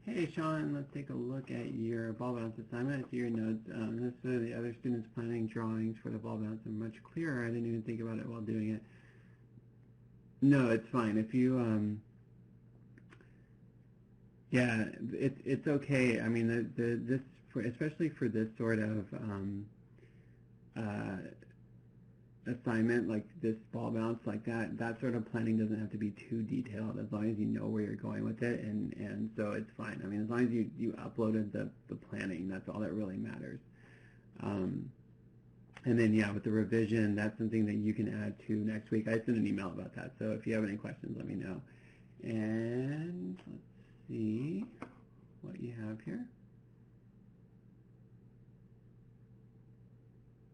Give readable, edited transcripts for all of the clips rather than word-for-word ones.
Hey Sean, let's take a look at your ball bounce assignment. I see your notes. This the other students planning drawings for the ball bounce are much clearer. I didn't even think about it while doing it. No, it's fine. If you, yeah, it's okay. I mean, especially for this sort of uh, assignment, like this ball bounce, like that sort of planning doesn't have to be too detailed as long as you know where you're going with it, and so it's fine. I mean, as long as you uploaded the planning, that's all that really matters. And then yeah, with the revision, that's something that you can add to next week. I sent an email about that, so if you have any questions, let me know. And let's see what you have here.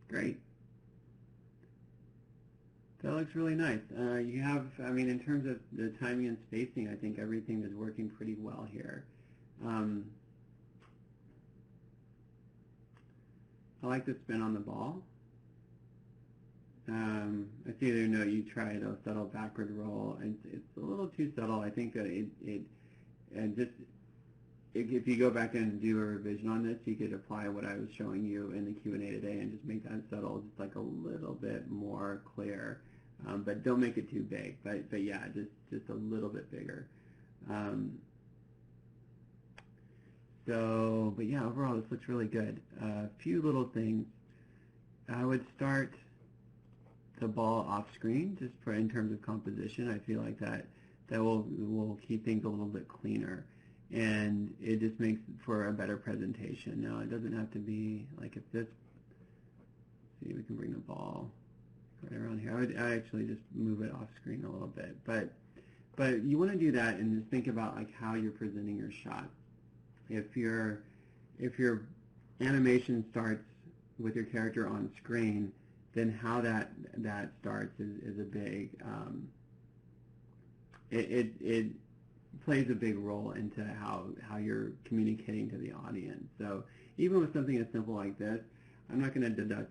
Great. That looks really nice. You have, I mean, in terms of the timing and spacing, I think everything is working pretty well here. I like the spin on the ball. I see there, no, you tried a subtle backward roll. It's a little too subtle. I think that if you go back and do a revision on this, you could apply what I was showing you in the Q&A today and just make that subtle just like a little bit more clear. But don't make it too big. But yeah, just a little bit bigger. But yeah, overall this looks really good. A few little things. I would start the ball off screen just in terms of composition. I feel like that will keep things a little bit cleaner, and it just makes for a better presentation. Now it doesn't have to be like if this. See, we can bring the ball right around here. I actually just move it off screen a little bit, but you want to do that and just think about like how you're presenting your shot. If your animation starts with your character on screen, then how that starts is a big it plays a big role into how you're communicating to the audience. So even with something as simple like this, I'm not going to deduct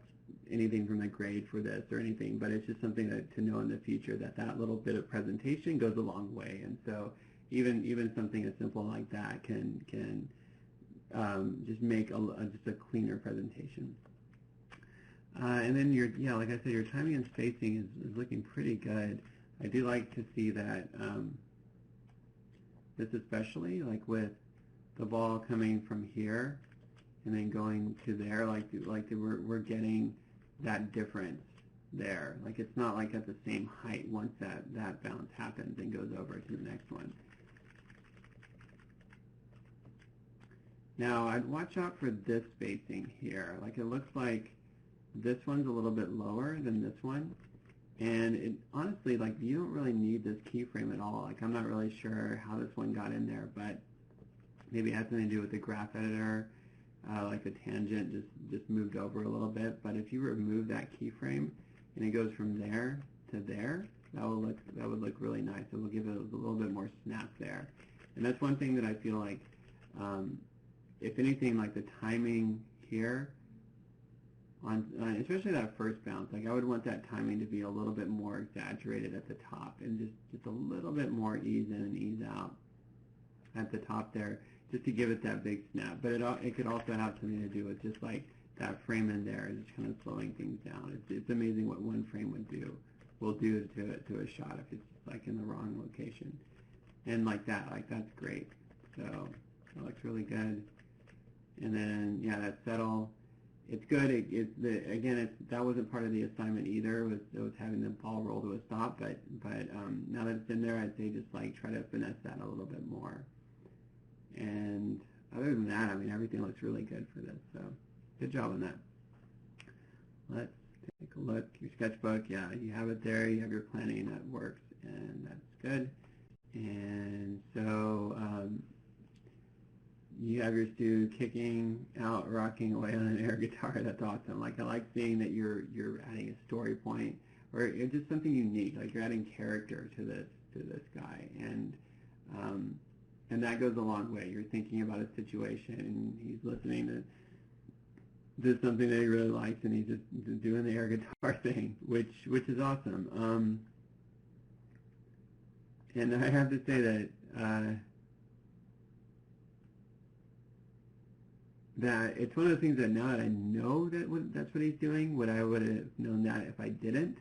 anything from the grade for this or anything, but it's just something to know in the future that little bit of presentation goes a long way. And so even something as simple like that can just make just a cleaner presentation. And then like I said, your timing and spacing is looking pretty good. I do like to see that this especially, like with the ball coming from here and then going to there, we're getting that difference there. Like it's not like at the same height once that bounce happens and goes over to the next one. Now I'd watch out for this spacing here. Like it looks like this one's a little bit lower than this one, and honestly, like you don't really need this keyframe at all. Like I'm not really sure how this one got in there, but maybe it has something to do with the graph editor, like the tangent just moved over a little bit. But if you remove that keyframe and it goes from there to there, that would look really nice. It will give it a little bit more snap there, and that's one thing that I feel like, if anything, like the timing here. Especially that first bounce, like I would want that timing to be a little bit more exaggerated at the top and just a little bit more ease in and ease out at the top there, just to give it that big snap. But it could also have something to do with just like that frame in there, just kind of slowing things down. It's amazing what one frame will do to a shot if it's just like in the wrong location. And like that's great. So that looks really good. And then yeah, that settle. It's good. That wasn't part of the assignment either. It was having the ball roll to a stop. But now that it's in there, I'd say just like try to finesse that a little bit more. And other than that, I mean, everything looks really good for this. So good job on that. Let's take a look. Your sketchbook, yeah, you have it there. You have your planning. That works, and that's good. And so. You have your student kicking out, rocking away on an air guitar. That's awesome. Like I like seeing that you're adding a story point, or it's just something unique. Like you're adding character to this guy, and that goes a long way. You're thinking about a situation, and he's listening to something that he really likes, and he's just doing the air guitar thing, which is awesome. And I have to say that. that it's one of the things that now that I know that's what he's doing, I would have known that if I didn't.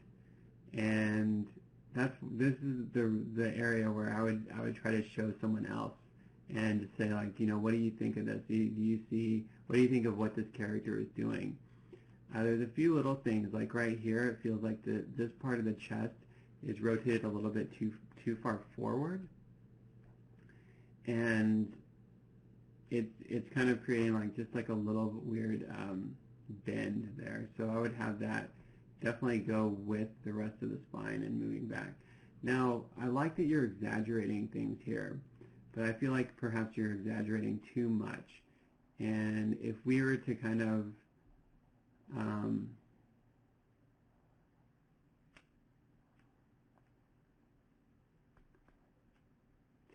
And this is the area where I would try to show someone else and just say, like, what do you think of this? Do you see, what do you think of what this character is doing? There's a few little things, like right here, it feels like this part of the chest is rotated a little bit too far forward, and it's kind of creating just like a little weird bend there. So I would have that definitely go with the rest of the spine and moving back. Now, I like that you're exaggerating things here, but I feel like perhaps you're exaggerating too much. And if we were to kind of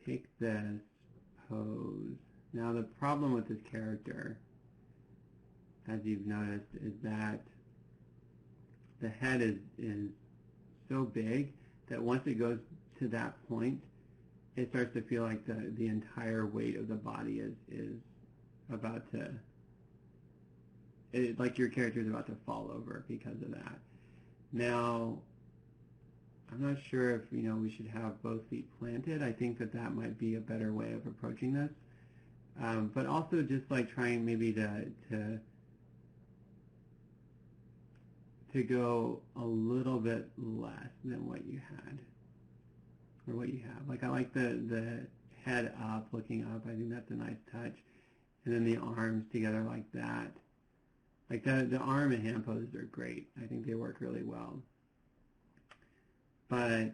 take this pose. Now, the problem with this character, as you've noticed, is that the head is so big that once it goes to that point, it starts to feel like the entire weight of the body is about to, like your character is about to fall over because of that. Now, I'm not sure if we should have both feet planted. I think that might be a better way of approaching this. But also just like trying maybe to go a little bit less than what you had or what you have. Like I like the head up, looking up. I think that's a nice touch. And then the arms together like that. Like the arm and hand poses are great. I think they work really well. But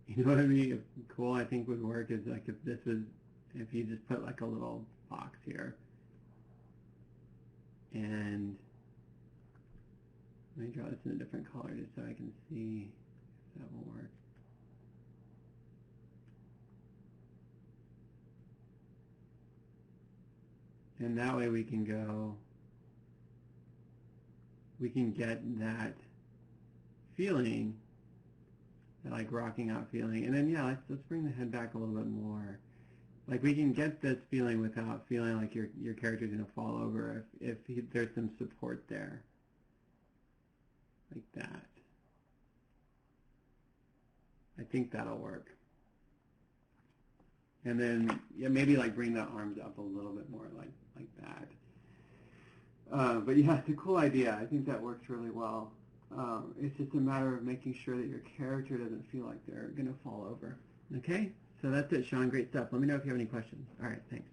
you know what I mean? Cool, I think would work is like if you just put like a little box here. And let me draw this in a different color just so I can see if that will work. And that way we can get that feeling, that like rocking out feeling. And then yeah, let's bring the head back a little bit more. Like we can get this feeling without feeling like your character's going to fall over if there's some support there. Like that. I think that'll work. And then yeah, maybe like bring the arms up a little bit more like that. But yeah, it's a cool idea. I think that works really well. It's just a matter of making sure that your character doesn't feel like they're going to fall over. Okay? So that's it, Sean. Great stuff. Let me know if you have any questions. All right, thanks.